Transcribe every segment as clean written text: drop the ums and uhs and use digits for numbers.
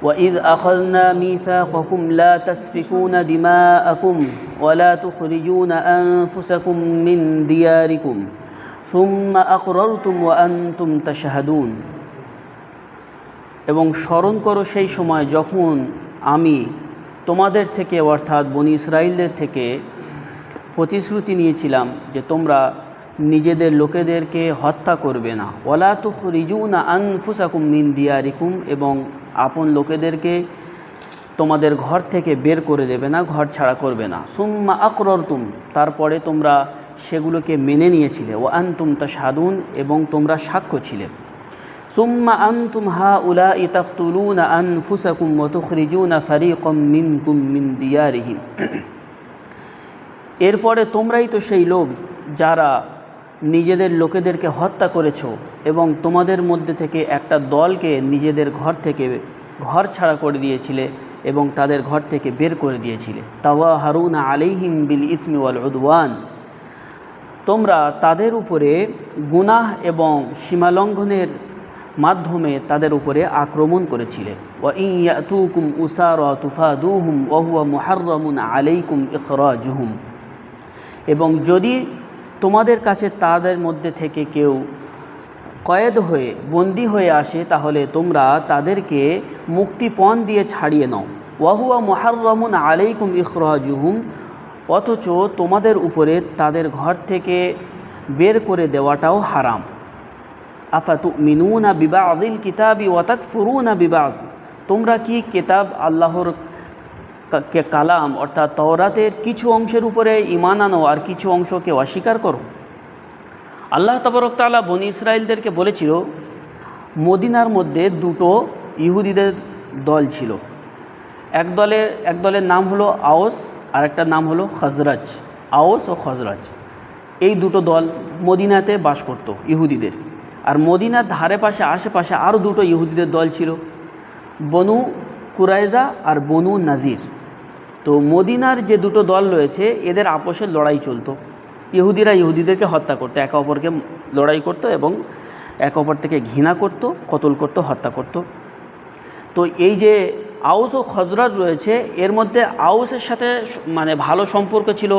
وإذ أخذنا ميثاقكم لا تسفكون دماءكم ولا تخرجون أنفسكم من دياركم ثم أقررتم وأنتم تشهدون। এবং স্মরণ করো সেই সময় যখন আমি তোমাদের থেকে অর্থাৎ বনি ইসরাইলদের থেকে প্রতিশ্রুতি নিয়েছিলাম যে তোমরা নিজেদের লোকেদেরকে হত্যা করবে না, ওয়ালা তুখরিজুনা আনফুসাকুম মিন দিয়ারিকুম, এবং আপন লোকেদেরকে তোমাদের ঘর থেকে বের করে দেবে না, ঘর ছাড়া করবে না। সুম্মা আকরারতুম, তারপরে তোমরা সেগুলোকে মেনে নিয়েছিলে। ওয়া আনতুম তাশহাদুন, এবং তোমরা সাক্ষ্য ছিলে। সুম্মা আনতুম হাউলাই তাকতুলুনা আনফুসাকুম ওয়া তুখরিজুনা ফারীকাম মিনকুম মিন দিয়ারিহিম, এরপরে তোমরাই তো সেই লোক যারা নিজেদের লোকেদেরকে হত্যা করেছো এবং তোমাদের মধ্যে থেকে একটা দলকে নিজেদের ঘর থেকে ঘর ছাড়া করে দিয়েছিলে এবং তাদের ঘর থেকে বের করে দিয়েছিলে। তাওয়াহারুনা আলাইহিম বিল ইসমি ওয়াল উদওয়ান, তোমরা তাদের উপরে গুনাহ এবং সীমালঙ্ঘনের মাধ্যমে তাদের উপরে আক্রমণ করেছিলে। ওয়া ইন ইয়াতুকুম উসারা তুফাদুহুম ওয়া হুয়া মুহাররামুন আলাইকুম ইখরাজুহুম, এবং যদি তোমাদের কাছে তাদের মধ্যে থেকে কেউ কয়েদ হয়ে বন্দী হয়ে আসে তাহলে তোমরা তাদেরকে মুক্তিপণ দিয়ে ছাড়িয়ে নাও। ওয়া হুয়া মুহাররামুন আলাইকুম ইখরাজুহুম, অথচ তোমাদের উপরে তাদের ঘর থেকে বের করে দেওয়াটাও হারাম। আফাতুমিনুনা বিবাযিল কিতাবি ওয়া তাকফুরুনা বিবায, তোমরা কি কিতাব আল্লাহর কালাম অর্থাৎ তাওরাতের কিছু অংশের উপরে ঈমান আনো আর কিছু অংশকে অস্বীকার করো। আল্লাহ তাবারক তাআলা বনি ইসরাইলদেরকে বলেছিল মদিনার মধ্যে দুটো ইহুদিদের দল ছিল, এক দলের নাম হলো আওস আর একটা নাম হলো খজরাজ। আওস ও খজরাজ এই দুটো দল মদিনাতে বাস করত ইহুদিদের। আর মদিনার ধারে পাশে আশেপাশে আরও দুটো ইহুদিদের দল ছিল, বনু কুরাইজা আর বনু নাজির। তো মদিনার যে দুটো দল রয়েছে এদের আপোষের লড়াই চলতো, ইহুদিরা ইহুদিদেরকে হত্যা করতো, একে অপরকে লড়াই করতো এবং একে অপর থেকে ঘৃণা করতো, কতল করতো, হত্যা করতো। তো এই যে আউস ও খজরাজ রয়েছে এর মধ্যে আউসের সাথে মানে ভালো সম্পর্ক ছিল,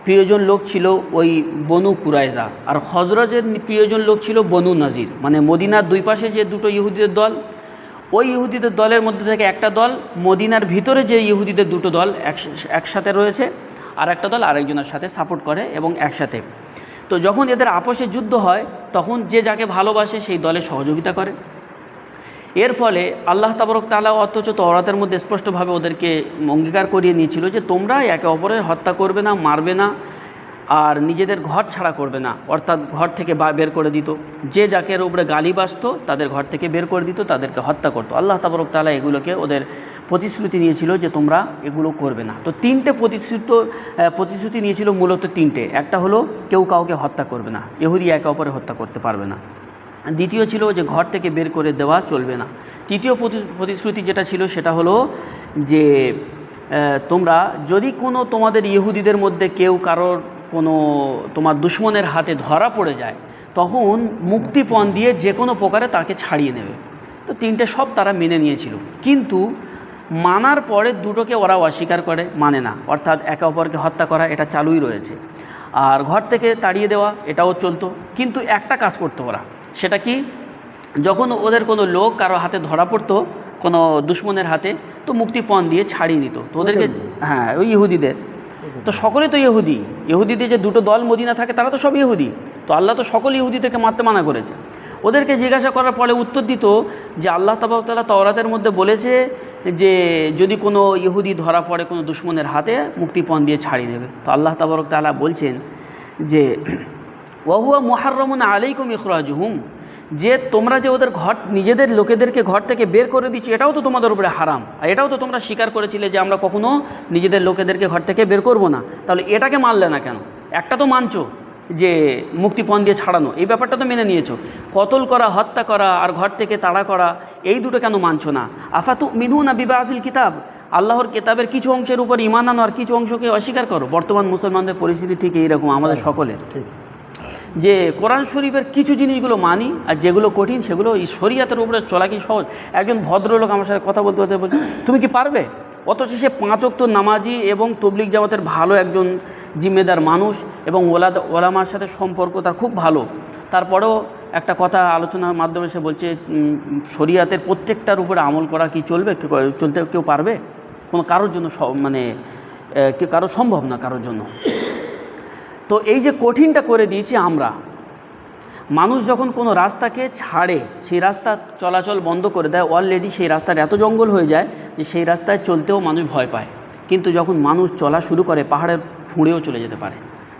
প্রিয়জন লোক ছিল ওই বনু কুরাইজা, আর খজরাজের প্রিয়জন লোক ছিল বনু নাজির। মানে মদিনার দুই পাশে যে দুটো ইহুদিদের দল, ওই ইহুদিদের দলের মধ্যে থেকে একটা দল মদিনার ভিতরে যে ইহুদিদের দুটো দল একসাথে রয়েছে, আর একটা দল আরেকজনের সাথে সাপোর্ট করে এবং একসাথে। তো যখন এদের আপোষে যুদ্ধ হয় তখন যে যাকে ভালোবাসে সেই দলে সহযোগিতা করে। এর ফলে আল্লাহ তাবারক তাআলা অথচ তাওরাতের মধ্যে স্পষ্টভাবে ওদেরকে অঙ্গীকার করিয়ে নিয়েছিল যে তোমরা একে অপরের হত্যা করবে না, মারবে না, আর নিজেদের ঘর ছাড়া করবে না, অর্থাৎ ঘর থেকে বের করে দিত। যে যাকে উপরে গালি বাসত তাদের ঘর থেকে বের করে দিত, তাদেরকে হত্যা করতো। আল্লাহ তাবারক তাআলা এগুলোকে ওদের প্রতিশ্রুতি নিয়েছিল যে তোমরা এগুলো করবে না। তো তিনটে প্রতিশ্রুতি নিয়েছিল, মূলত তিনটে। একটা হলো কেউ কাউকে হত্যা করবে না, ইহুদি একে অপরে হত্যা করতে পারবে না। দ্বিতীয় ছিল যে ঘর থেকে বের করে দেওয়া চলবে না। তৃতীয় প্রতিশ্রুতি যেটা ছিল সেটা হলো যে তোমরা যদি কোনো তোমাদের ইহুদিদের মধ্যে কেউ কারোর কোনো তোমার দুশমনের হাতে ধরা পড়ে যায় তখন মুক্তিপণ দিয়ে যে কোনো প্রকারে তাকে ছাড়িয়ে নেবে। তো তিনটে সব তারা মেনে নিয়েছিল, কিন্তু মানার পরে দুটোকে ওরা অস্বীকার করে, মানে না। অর্থাৎ একে অপরকে হত্যা করা এটা চালুই রয়েছে, আর ঘর থেকে তাড়িয়ে দেওয়া এটাও চলতো। কিন্তু একটা কাজ করতো ওরা, সেটা কি, যখন ওদের কোনো লোক কারো হাতে ধরা পড়তো কোনো দুশমনের হাতে, তো মুক্তিপণ দিয়ে ছাড়িয়ে নিত। তো ওদেরকে, হ্যাঁ, ওই ইহুদিদের, তো সকলে তো ইহুদিদের যে দুটো দল মদিনা থাকে তারা তো সব ইহুদি। তো আল্লাহ তো সকল ইহুদিদেরকে মারতে মানা করেছে। ওদেরকে জিজ্ঞাসা করার পরে উত্তর দিত যে আল্লাহ তাবারক তাআলা তাওরাতের মধ্যে বলেছে যে যদি কোনো ইহুদি ধরা পড়ে কোনো দুশমনের হাতে মুক্তিপণ দিয়ে ছাড়িয়ে দেবে। তো আল্লাহ তাবারক তাআলা বলছেন যে ওয়া হুয়া মুহাররামুন আলাইকুম ইখরাজুহুম, যে তোমরা যে ওদের ঘর নিজেদের লোকেদেরকে ঘর থেকে বের করে দিচ্ছ এটাও তো তোমাদের উপরে হারাম, আর এটাও তো তোমরা স্বীকার করেছিলে যে আমরা কখনো নিজেদের লোকেদেরকে ঘর থেকে বের করব না। তাহলে এটাকে মানলে না কেন? একটা তো মানছো যে মুক্তিপণ দিয়ে ছাড়ানো, এই ব্যাপারটা তো মেনে নিয়েছো। কতল করা, হত্যা করা আর ঘর থেকে তাড়া করা, এই দুটো কেন মানছো না? আফাতুমিনুনা বিবাযিল কিতাব, আল্লাহর কিতাবের কিছু অংশের উপর ঈমান আনো আর কিছু অংশকে অস্বীকার করো। বর্তমান মুসলমানদের পরিস্থিতি ঠিক এইরকম, আমাদের সকলের। ঠিক। যে কোরআন শরীফের কিছু জিনিসগুলো মানি, আর যেগুলো কঠিন সেগুলো এই শরিয়াতের উপরে চলা কি সহজ? একজন ভদ্রলোক আমার সাথে কথা বলতে বলছে তুমি কি পারবে, অথচ সে 5 ওয়াক্ত নামাজি এবং তবলিগ জামাতের ভালো একজন জিম্মেদার মানুষ এবং ওলামার সাথে সম্পর্ক তার খুব ভালো, তারপরেও একটা কথা আলোচনার মাধ্যমে সে বলছে শরিয়াতের প্রত্যেকটার উপরে আমল করা কি চলতে কেউ পারবে? কোনো কারোর জন্য মানে কারো সম্ভব না কারোর জন্য। তো এই যে কঠিনটা করে দিয়েছি আমরা, মানুষ যখন কোনো রাস্তাকে ছাড়ে, সেই রাস্তা চলাচল বন্ধ করে দেয়, অলরেডি সেই রাস্তার এত জঙ্গল হয়ে যায় যে সেই রাস্তায় চলতেও মানুষ ভয় পায়। কিন্তু যখন মানুষ চলা শুরু করে পাহাড়ের ফুঁড়েও চলে যেতে পারে।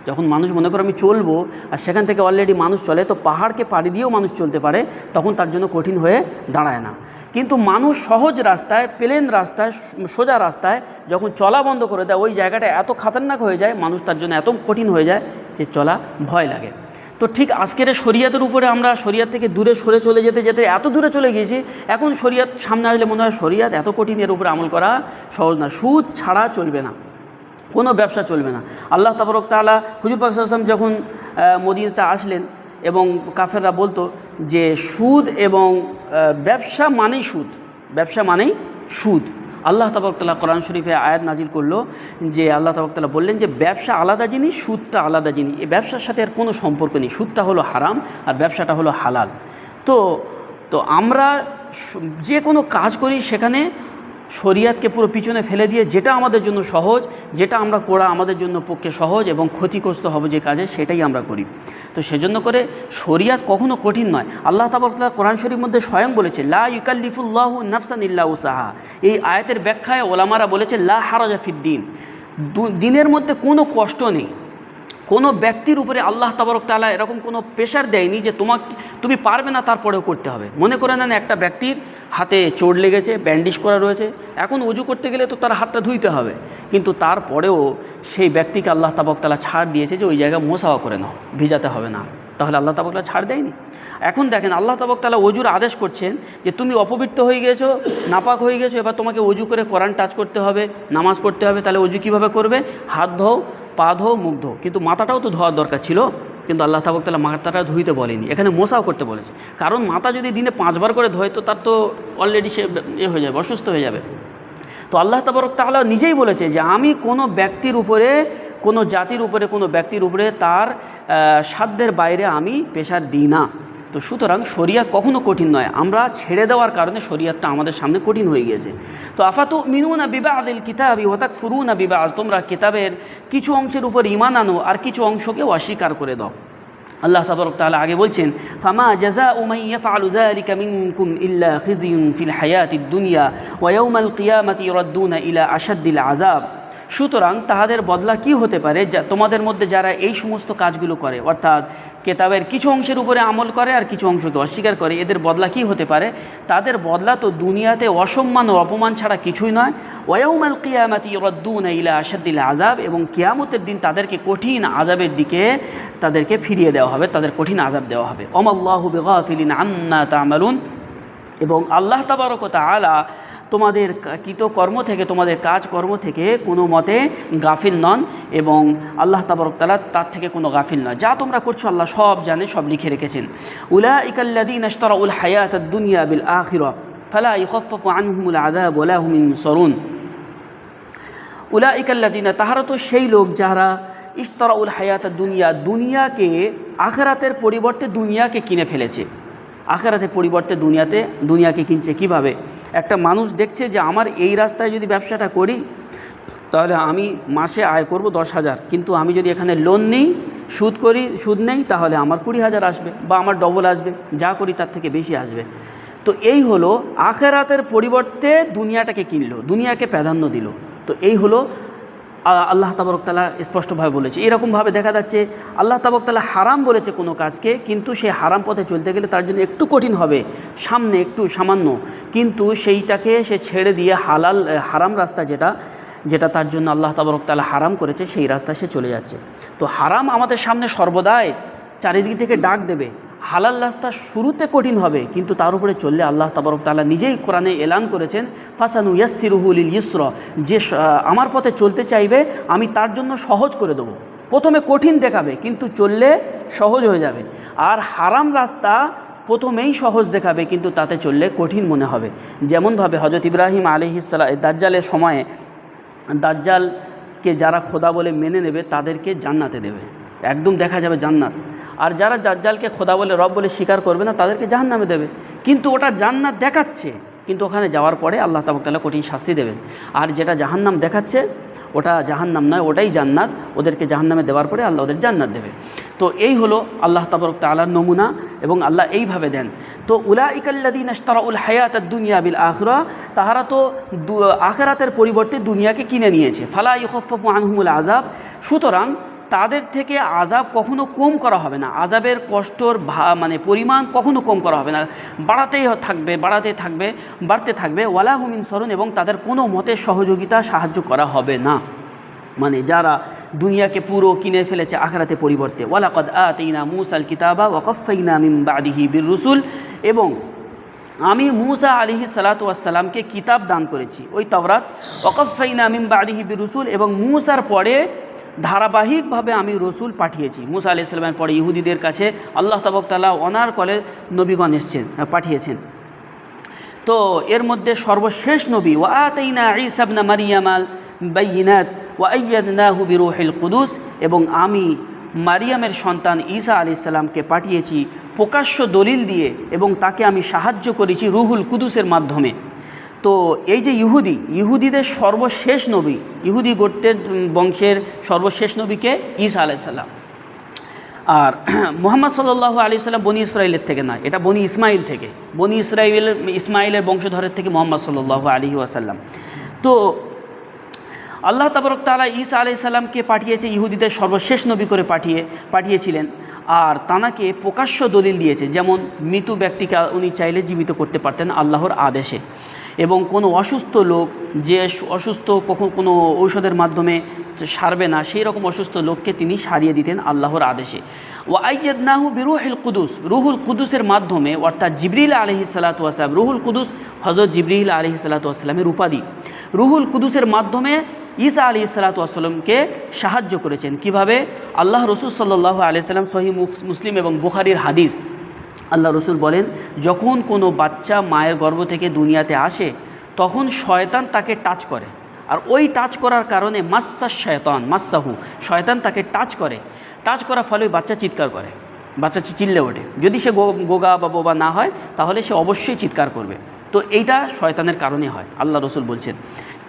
যখন মানুষ মনে করে আমি চলবো আর সেখান থেকে অলরেডি মানুষ চলে, তো পাহাড়কে পাড়ি দিয়েও মানুষ চলতে পারে, তখন তার জন্য কঠিন হয়ে দাঁড়ায় না। কিন্তু মানুষ সহজ রাস্তায়, প্লেন রাস্তায়, সোজা রাস্তায় যখন চলা বন্ধ করে দেয়, ওই জায়গাটা এত খাতারনাক হয়ে যায়, মানুষ তার জন্য এত কঠিন হয়ে যায় যে চলা ভয় লাগে। তো ঠিক আজকের শরিয়াতের উপরে আমরা শরিয়াত থেকে দূরে সরে চলে যেতে যেতে এত দূরে চলে গিয়েছি, এখন শরিয়াত সামনে আসলে মনে হয় শরিয়াত এত কঠিন, এর উপরে আমল করা সহজ না। সুদ ছাড়া চলবে না, কোনো ব্যবসা চলবে না। আল্লাহ তাবারক তাআলা হুজুর পাক সাল্লাল্লাহু আলাইহি ওয়াসাল্লাম যখন মদিনাতে আসলেন এবং কাফেররা বলতো যে সুদ এবং ব্যবসা মানেই সুদ, ব্যবসা মানেই সুদ। আল্লাহ তাবারক তাআলা কোরআন শরীফে আয়াত নাজিল করলো যে আল্লাহ তাবারক তাআলা বললেন যে ব্যবসা আলাদা জিনিস, সুদটা আলাদা জিনিস, এই ব্যবসার সাথে এর কোনো সম্পর্ক নেই। সুদটা হলো হারাম আর ব্যবসাটা হলো হালাল। তো আমরা যে কোনো কাজ করি সেখানে শরিয়াতকে পুরো পিছনে ফেলে দিয়ে যেটা আমাদের জন্য সহজ, যেটা আমরা করা আমাদের জন্য পক্ষে সহজ এবং ক্ষতিগ্রস্ত হবে যে কাজে, সেটাই আমরা করি। তো সেজন্য করে শরিয়াত কখনো কঠিন নয়। আল্লাহ তাবারক তাআলা কোরআন শরীফের মধ্যে স্বয়ং বলেছে লা ইউকাল্লিফুল্লাহু নাফসান ইল্লা উসাহা। এই আয়াতের ব্যাখ্যায় ওলামারা বলেছে লা হারাজা ফিদ্দিন, দিনের মধ্যে কোনো কষ্ট নেই। কোনো ব্যক্তির উপরে আল্লাহ তাবারক তাআলা এরকম কোনো প্রেশার দেয়নি যে তুমি পারবে না তারপরেও করতে হবে। মনে করে নেন একটা ব্যক্তির হাতে চোট লেগেছে, ব্যান্ডেজ করা রয়েছে, এখন ওযু করতে গেলে তো তার হাতটা ধুইতে হবে, কিন্তু তারপরেও সেই ব্যক্তিকে আল্লাহ তাবারক তাআলা ছাড় দিয়েছে যে ওই জায়গায় মোসাওয়া করে নাও, ভিজাতে হবে না। তাহলে আল্লাহ তাবারক তাআলা ছাড় দেয়নি? এখন দেখেন আল্লাহ তাবারক তাআলা ওযুর আদেশ করছেন যে তুমি অপবিত্র হয়ে গেছো, নাপাক হয়ে গেছো, এবার তোমাকে ওযু করে কোরআন টাচ করতে হবে, নামাজ পড়তে হবে। তাহলে ওযু কীভাবে করবে? হাত ধোও, পা ধো, মুখ ধো, কিন্তু মাথাটাও তো ধোয়ার দরকার ছিল, কিন্তু আল্লাহ তাবারক তাআলা মাথাটা ধুইতে বলেনি, এখানে মোসাও করতে বলেছে। কারণ মাথা যদি দিনে 5 বার করে ধোয় তো তার তো অলরেডি সে হয়ে যাবে, অসুস্থ হয়ে যাবে। তো আল্লাহ তাবারক তাআলা নিজেই বলেছে যে আমি কোনো ব্যক্তির উপরে, কোনো জাতির উপরে, কোনো ব্যক্তির উপরে তার সাধ্যের বাইরে আমি প্রেশার দিই না। তো সুতরাং শরিয়াত কখনো কঠিন নয়, আমরা ছেড়ে দেওয়ার কারণে শরিয়াতটা আমাদের সামনে কঠিন হয়ে গিয়েছে। তো আফাতুমিনুনা বিবাযিল কিতাবি ওয়া তাকফুরুনা বিবায, তোমরা কিতাবের কিছু অংশের উপর ঈমান আনো আর কিছু অংশকে অস্বীকার করে দাও। আল্লাহ তাবারক তাআলা আগে বলছেন ফামা জাযাউ মান ইয়াফআলু যালিকা মিনকুম ইল্লা খিজিয়ুন ফিল হায়াতিদ দুনিয়া ওয়া ইয়াউমাল কিয়ামাতি ইউরাদ্দুনা ইলা আশাদ্দিল আযাব। সুতরাং তাহাদের বদলা কি হতে পারে যা তোমাদের মধ্যে যারা এই সমস্ত কাজগুলো করে, অর্থাৎ কেতাবের কিছু অংশের উপরে আমল করে আর কিছু অংশকে অস্বীকার করে, এদের বদলা কি হতে পারে? তাদের বদলা তো দুনিয়াতে অসম্মান ও অপমান ছাড়া কিছুই নয়। ওয়ায়াউমাল কিয়ামাতি ইউরাদ্দুনা ইলা আশাদ্দিল আযাব, এবং কিয়ামতের দিন তাদেরকে কঠিন আযাবের দিকে তাদেরকে ফিরিয়ে দেওয়া হবে, তাদের কঠিন আযাব দেওয়া হবে। ওমাল্লাহু বিগাফিলিন আম্মা তা'মালুন, এবং আল্লাহ তাবারক ওয়া তাআলা তোমাদের কৃতকর্ম থেকে, তোমাদের কাজকর্ম থেকে কোনো মতে গাফিল নন, এবং আল্লাহ তাবারক তাআলা তার থেকে কোনো গাফিল নয়। যা তোমরা করছো আল্লাহ সব জানে, সব লিখে রেখেছেন। উলাইকাল্লাযীনা ইশতারাউল হায়াতাদ দুনিয়া বিল আখিরাহ ফালা ইখাফফাফু আনহুমুল আযাব ওয়া লা হুম ইনসারুন। উলাইকাল্লাযীনা, তাহারা তো সেই লোক যারা ইশতারাউল হায়াতাদ দুনিয়া, দুনিয়াকে আখিরাতের পরিবর্তে দুনিয়াকে কিনে ফেলেছে। আখিরাতের পরিবর্তে দুনিয়াকে কিনছে কিভাবে? একটা মানুষ দেখছে যে আমার এই রাস্তায় যদি ব্যবসাটা করি তাহলে আমি মাসে আয় করব 10,000, কিন্তু আমি যদি এখানে লোন নিই, সুদ নেই, তাহলে আমার 20,000 আসবে বা আমার ডবল আসবে, যা করি তার থেকে বেশি আসবে। তো এই হলো আখিরাতের পরিবর্তে দুনিয়াটাকে কিনলো, দুনিয়াকে প্রাধান্য দিল। তো এই হলো আল্লাহ তাবারক তাআলা স্পষ্টভাবে বলেছে। এরকমভাবে দেখা যাচ্ছে আল্লাহ তাবারক তাআলা হারাম বলেছে কোনো কাজকে, কিন্তু সে হারাম পথে চলতে গেলে তার জন্য একটু কঠিন হবে, সামনে একটু সামান্য, কিন্তু সেইটাকে সে ছেড়ে দিয়ে হারাম রাস্তা যেটা তার জন্য আল্লাহ তাবারক তাআলা হারাম করেছে, সেই রাস্তায় সে চলে যাচ্ছে। তো হারাম আমাদের সামনে সর্বদাই চারিদিক থেকে ডাক দেবে, হালাল রাস্তা শুরুতে কঠিন হবে, কিন্তু তার উপরে চললে আল্লাহ তাবারক তাআলা নিজেই কোরআনে এলান করেছেন ফাসানুয়াসসিরুহু লিল ইসরা, যে আমার পথে চলতে চাইবে আমি তার জন্য সহজ করে দেবো। প্রথমে কঠিন দেখাবে, কিন্তু চললে সহজ হয়ে যাবে। আর হারাম রাস্তা প্রথমেই সহজ দেখাবে, কিন্তু তাতে চললে কঠিন মনে হবে। যেমনভাবে হজরত ইব্রাহিম আলাইহিসসালাম দাজ্জালের সময়ে দাজ্জালকে যারা খোদা বলে মেনে নেবে তাদেরকে জান্নাতে দেবে, একদম দেখা যাবে জান্নাত। আর যারা দাজ্জালকে খোদা বলে রব বলে স্বীকার করবে না তাদেরকে জাহান্নামে দেবে। কিন্তু ওটা জান্নাত দেখাচ্ছে, কিন্তু ওখানে যাওয়ার পরে আল্লাহ তাআলা কঠিন শাস্তি দেবেন। আর যেটা জাহান্নাম দেখাচ্ছে ওটা জাহান্নাম নয়, ওটাই জান্নাত। ওদেরকে জাহান্নামে দেওয়ার পরে আল্লাহ ওদের জান্নাত দেবে। তো এই হলো আল্লাহ তাআলার নমুনা, এবং আল্লাহ এইভাবে দেন। তো উলাইকাল্লাযীনা ইশতারাউল হায়াতাদ দুনিয়া বিল আখিরাহ, তাহারা তো আখিরাতের পরিবর্তে দুনিয়াকে কিনে নিয়েছে। ফালা ইউখাফফাফু আনহুমুল আযাব, সুতরাং তাদের থেকে আযাব কখনো কম করা হবে না। আযাবের কষ্টর পরিমাণ কখনো কম করা হবে না, বাড়তে বাড়তে থাকবে। ওয়ালা হুম ইনসারুন, এবং তাদের কোনো মতে সহযোগিতা সাহায্য করা হবে না। মানে যারা দুনিয়াকে পুরো কিনে ফেলেছে আখিরাতের পরিবর্তে। ওয়ালাকাদ আতাইনা মূসাল কিতাবা ওয়া কাফাইনা মিন বাদিহি বির রুসুল, এবং আমি মূসা আলাইহিস সালাতু ওয়াস সালামকে কিতাব দান করেছি, ওই তাওরাত। ওয়া কাফাইনা মিন বাদিহি বির রুসুল, এবং মূসার পরে ধারাবাহিকভাবে আমি রসুল পাঠিয়েছি। মূসা আলাইহিস সালামের পরে ইহুদিদের কাছে আল্লাহ তাআলা অনার কলে নবীগণ পাঠিয়েছেন। তো এর মধ্যে সর্বশেষ নবী ওয়া আতাইনা ঈসা ইবনে মারইয়ামাল বাইয়িনাত ওয়া আইয়াদনাহু বিরূহিল কুদুস, এবং আমি মারিয়ামের সন্তান ঈসা আলাইহিস সালামকে পাঠিয়েছি প্রকাশ্য দলিল দিয়ে, এবং তাকে আমি সাহায্য করেছি রুহুল কুদুসের মাধ্যমে। তো এই যে ইহুদিদের সর্বশেষ নবী, ইহুদি গোত্রের বংশের সর্বশেষ নবীকে ঈসা আলাইহিস সালাম। আর মুহাম্মদ সাল্লাল্লাহু আলাইহি সাল্লাম বনি ইসরাইলের থেকে না, এটা বনি ইসমাইল থেকে, ইসমাইলের বংশধরের থেকে মুহাম্মদ সাল্লাল্লাহু আলাইহি ওয়াসাল্লাম। তো আল্লাহ তাআলা ঈসা আলাইহিস সালামকে পাঠিয়েছে ইহুদিদের সর্বশেষ নবী করে পাঠিয়েছিলেন। আর তানাকে প্রকাশ্য দলিল দিয়েছে, যেমন মৃত ব্যক্তিকে উনি চাইলে জীবিত করতে পারতেন আল্লাহর আদেশে, এবং কোনো অসুস্থ লোক যে অসুস্থ কখন কোনো ঔষধের মাধ্যমে সারবে না, সেই রকম অসুস্থ লোককে তিনি সারিয়ে দিতেন আল্লাহর আদেশে। ওয়া আইয়াদনাহু বিরূহিল কুদুস, রুহুল কুদুসের মাধ্যমে, অর্থাৎ জিবরিল আলাইহিস সালাতু ওয়াস সালাম, রুহুল কুদুস হযরত জিবরিল আলাইহিস সালাতু ওয়াস সালামের উপাধি। রুহুল কুদুসের মাধ্যমে ঈসা আলাইহিস সালাতু ওয়াস সালামকে সাহায্য করেছেন। কিভাবে? আল্লাহ রাসূল সাল্লাল্লাহু আলাইহি সাল্লাম, সহিহ মুসলিম এবং বুখারীর হাদিস, আল্লাহ রাসূল বলেন, যখন কোনো বাচ্চা মায়ের গর্ভ থেকে দুনিয়াতে আসে তখন শয়তান তাকে টাচ করে, আর ওই টাচ করার কারণে মাসাহু শয়তান তাকে টাচ করার ফলে ওই বাচ্চা চিৎকার করে, বাচ্চা চিল্লে ওঠে। যদি সে গোগা বা বোবা না হয় তাহলে সে অবশ্যই চিৎকার করবে। তো এইটা শয়তানের কারণে হয়, আল্লাহ রাসূল বলছেন।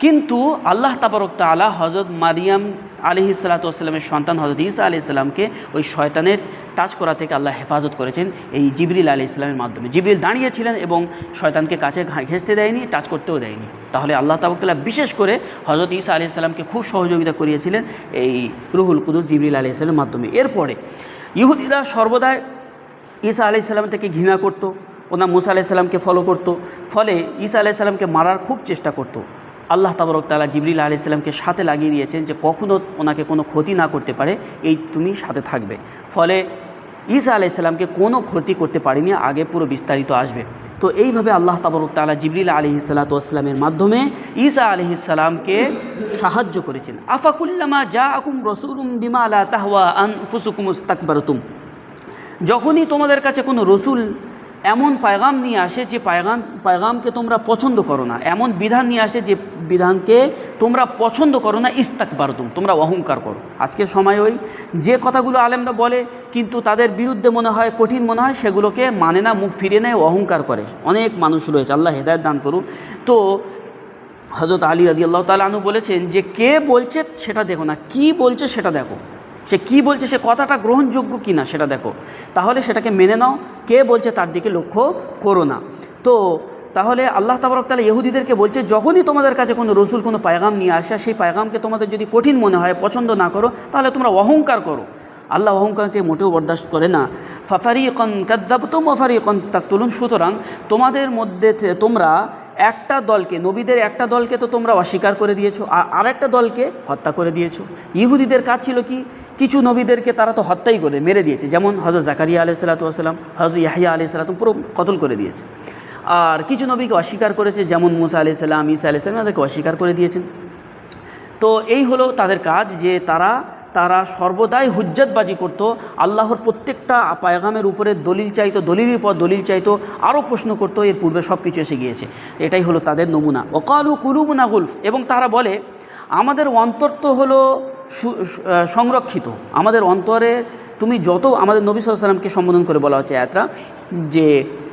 কিন্তু আল্লাহ তাআলা হযরত মারিয়াম আলাইহিস সালাতু ওয়াস সালামের সন্তান হযরত ঈসা আলাইহিস সালামকে ওই শয়তানের টাচ করা থেকে আল্লাহ হেফাজত করেছেন এই জিবরিল আলাইহিস সালামের মাধ্যমে। জিবরিল দাঁড়িয়েছিলেন এবং শয়তানকে কাছে ঘেঁষতে দেয়নি, টাচ করতেও দেয়নি। তাহলে আল্লাহ তাআলা বিশেষ করে হযরত ঈসা আলাইহিস সালামকে খুব সহযোগিতা করিয়েছিলেন এই রুহুল কুদুস জিবরিল আলাইহিস সালামের মাধ্যমে। এরপরে ইহুদিরা সর্বদাই ঈসা আলাইহিস সালাম থেকে ঘৃণা করত, ওনার মূসা আলাইহিস সালামকে ফলো করত, ফলে ঈসা আলাইহিস সালামকে মারার খুব চেষ্টা করত। আল্লাহ তাআলা জিবরিল আলাইহিস সালামকে সাথে লাগিয়ে দিয়েছেন যে কখনো ওনাকে কোনো ক্ষতি না করতে পারে, এই তুমি সাথে থাকবে। ফলে ঈসা আলাইহিস সালামকে কোনো ক্ষতি করতে পারেনি, আগে পুরো বিস্তারিত আসবে। তো এইভাবে আল্লাহ তাআলা জিবরিল আলাইহিস সালাতু ওয়াস সালামের মাধ্যমে ঈসা আলাইহিস সালামকে সাহায্য করেছেন। আফাকুল্লামা জাআকুম রাসূলুম বিমা লা তাহওয়া আনফুসুকুম ইস্তাকবারতুম, যখনই তোমাদের কাছে কোনো রসুল এমন পায়গাম নিয়ে আসে যে পায়গামকে তোমরা পছন্দ করো না, এমন বিধান নিয়ে আসে যে বিধানকে তোমরা পছন্দ করো না, ইস্তাকবারতুম, তোমরা অহংকার করো। আজকের সময় ওই যে কথাগুলো আলেমরা বলে কিন্তু তাদের বিরুদ্ধে মনে হয়, কঠিন মনে হয়, সেগুলোকে মানে না, মুখ ফিরিয়ে নেয়, অহংকার করে অনেক মানুষ রয়েছে, আল্লাহ হেদায়েত দান করুন। তো হযরত আলী রাদিয়াল্লাহু তাআলা আনহু বলেছেন যে কে বলছে সেটা দেখো না, কি বলছে সেটা দেখো, সে কী বলছে, সে কথাটা গ্রহণযোগ্য কি না সেটা দেখো, তাহলে সেটাকে মেনে নাও, কে বলছে তার দিকে লক্ষ্য করো না। তো তাহলে আল্লাহ তাআলা ইহুদিদেরকে বলছে, যখনই তোমাদের কাছে কোনো রসুল কোনো পায়গাম নিয়ে আসে, সেই পায়গামকে তোমাদের যদি কঠিন মনে হয়, পছন্দ না করো, তাহলে তোমরা অহংকার করো। আল্লাহ অহংকারকে মোটেও বরদাস্ত করে না। ফাফারিকান কাযযাবতুম ওয়া ফারিকান তাকতুলুন, সুতরাং তোমাদের মধ্যে তোমরা একটা দলকে, নবীদের একটা দলকে তো তোমরা অস্বীকার করে দিয়েছো, আর আরেকটা দলকে হত্যা করে দিয়েছো। ইহুদিদের কাজ ছিল কি, কিছু নবীদেরকে তারা তো হত্যাই করে মেরে দিয়েছে, যেমন হযরত জাকারিয়া আলাইহিস সালাতু ওয়াস সালাম, হযরত ইয়াহইয়া আলাইহিস সালাম পুরো কতল করে দিয়েছে। আর কিছু নবীকে অস্বীকার করেছে, যেমন মূসা আলাইহিস সালাম, ঈসা আলাইহিস সালাম, তাদেরকে অস্বীকার করে দিয়েছেন। তো এই হলো তাদের কাজ, যে তারা তারা সর্বদাই হুজ্জতবাজি করত, আল্লাহর প্রত্যেকটা পায়গামের উপরে দলিল চাইতো, দলিলের পর দলিল চাইতো, আরও প্রশ্ন করতো। এর পূর্বে সব কিছু এসে গিয়েছে। এটাই হলো তাদের নমুনা। ওয়াকালু কুলুবুনা গুলফ, এবং তারা বলে আমাদের অন্তর তো হলো সংরক্ষিত, আমাদের অন্তরে তুমি যত, আমাদের নবী সাল্লাল্লাহু আলাইহি ওয়াসাল্লামকে সম্বোধন করে বলা হচ্ছে আয়াতটা, যে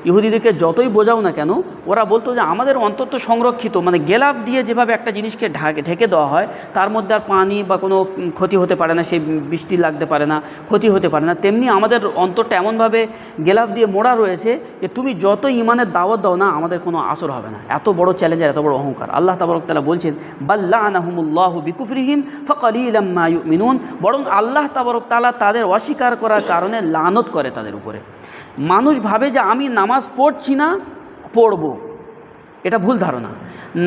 ইহুদিদেরকে যতই বোঝাও না কেন, ওরা বলতো যে আমাদের অন্তর তো সংরক্ষিত, মানে গেলাফ দিয়ে যেভাবে একটা জিনিসকে ঢেকে দেওয়া হয়, তার মধ্যে আর পানি বা কোনো ক্ষতি হতে পারে না, সেই বৃষ্টি লাগতে পারে না, ক্ষতি হতে পারে না, তেমনি আমাদের অন্তরটা এমনভাবে গেলাফ দিয়ে মোড়া রয়েছে যে তুমি যত ইমানের দাওয়াত দাও না, আমাদের কোনো আসর হবে না। এত বড় চ্যালেঞ্জের, এত বড় অহংকার। আল্লাহ তাবারক তাআলা বলছেন বাল্লানাহুমুল্লাহু বিকুফরিহিম ফাকালিলাম মা ইউমিনুন, বরং আল্লাহ তাবারক তাআলা তাদের অস্বীকার করার কারণে লানত করে তাদের উপরে। মানুষ ভাবে যে আমি নামাজ পড়ছি না, পড়ব, এটা ভুল ধারণা।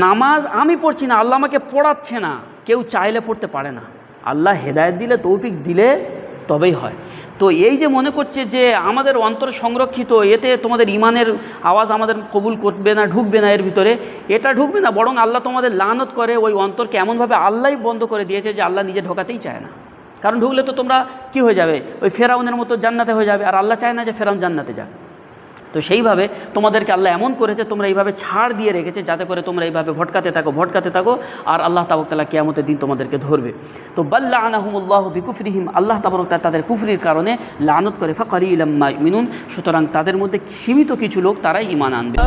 নামাজ আমি পড়ছি না, আল্লাহ আমাকে পড়াচ্ছে না। কেউ চাইলে পড়তে পারে না, আল্লাহ হেদায়েত দিলে, তৌফিক দিলে তবেই হয়। তো এই যে মনে করছে যে আমাদের অন্তর সংরক্ষিত, এতে তোমাদের ইমানের আওয়াজ আমাদের কবুল করবে না, ঢুকবে না এর ভিতরে, এটা ঢুকবে না, বরং আল্লাহ তোমাদের লানত করে ওই অন্তরকে এমনভাবে আল্লাহই বন্ধ করে দিয়েছে যে আল্লাহ নিজে ঢোকাতেই চায় না। কারণ ঢুকলে তো তোমরা কি হয়ে যাবে, ওই ফেরাউনের মতো জান্নাতে হয়ে যাবে, আর আল্লাহ চায় না যে ফেরাউন জান্নাতে যাক। তো সেইভাবে তোমাদেরকে আল্লাহ এমন করেছে, তোমরা এইভাবে ছাড় দিয়ে রেখেছে যাতে করে তোমরা এইভাবে ভটকাতে থাকো, আর আল্লাহ তাবারক তাআলা কিয়ামতের দিন তোমাদেরকে ধরবে। তো বাল্লানাহুমুল্লাহু বিকুফরিহিম, আল্লাহ তাবারক তাআলা তাদের কুফরির কারণে লানত করে, ফাকালিলাম মা ইউমিনুন, সুতরাং তাদের মধ্যে সীমিত কিছু লোক তারাই ঈমান আনবে।